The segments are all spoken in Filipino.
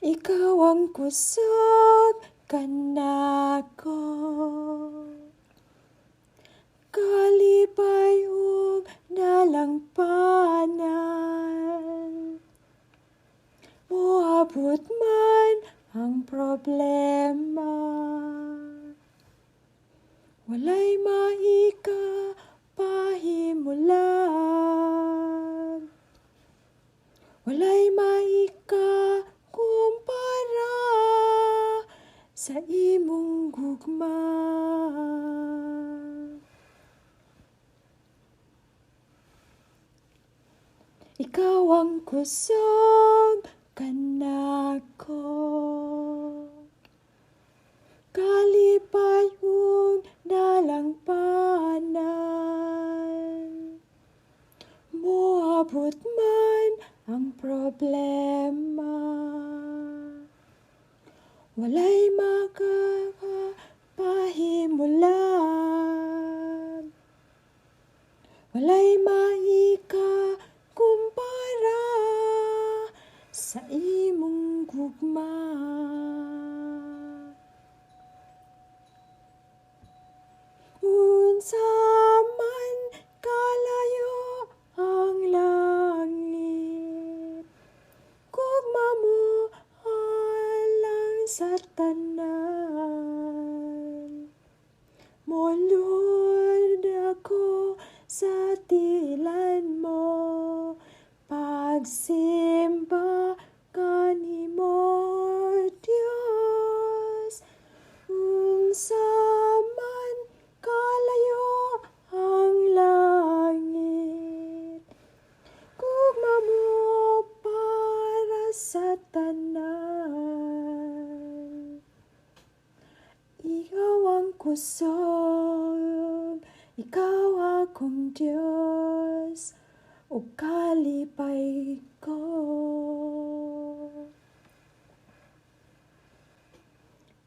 Ikaw ang kusog kanako, kalipay ug dalangpanan. Moabot man ang problema, walay maika pahimulan, walay maika kumpara sa imong gugma. Ikaw ang kusog kanako, kalipay ug dalangpanan. Moabot man ang problema, walay makakapahimulan, walay maika kumpara sa imong gugma. Unsa man kalayo ang langit, gugma mo alang sa tanan. Molud ako sa tilan mo, pagsimba kanimo Dios. Unsa man kalayo ang langit, gugma mo para sa tanan. Ikaw ang kusog, ikaw akong Diyos, o kalipay ko.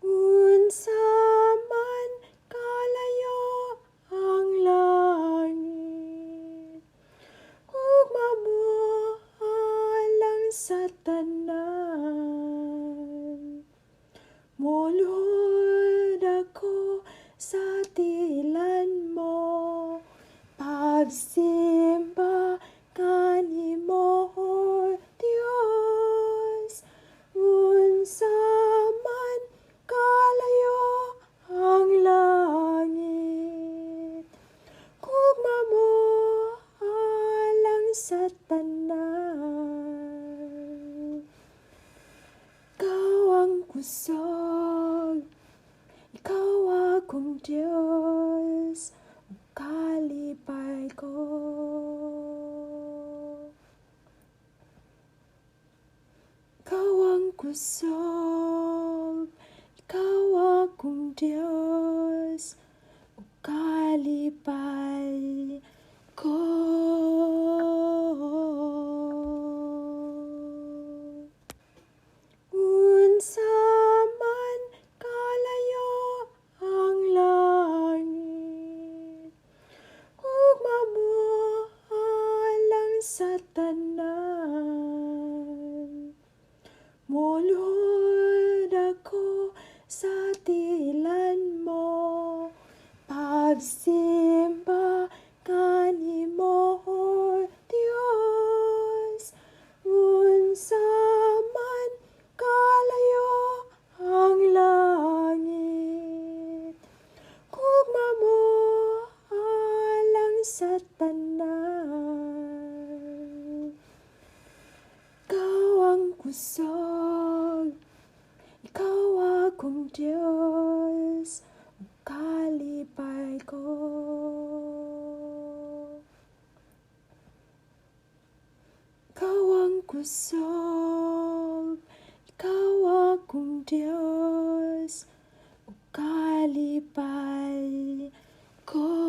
Unsa man kalayo ang langit, gugma mo alang sa tanan. Molud ako sa tilan mo, pagsimba kanimo Dios. Unsa man kalayo ang langit, gugma mo alang sa tanan. Ikaw ang kusog, ikaw akong Diyos, kalipay ko. Ikaw ang kusog, ikaw akong Diyos, kalipay ko. Unsa man kalayo ang langit, gugma mo alang sa tanan. Molud ako sa tilan mo, pagsimba kanimo Dios. Unsa man kalayo ang langit, gugma mo alang sa tanan. Ikaw ang kusog, ikaw akong Diyos, kalipay ko. Ikaw ang kusog, ikaw akong Diyos, kalipay ko.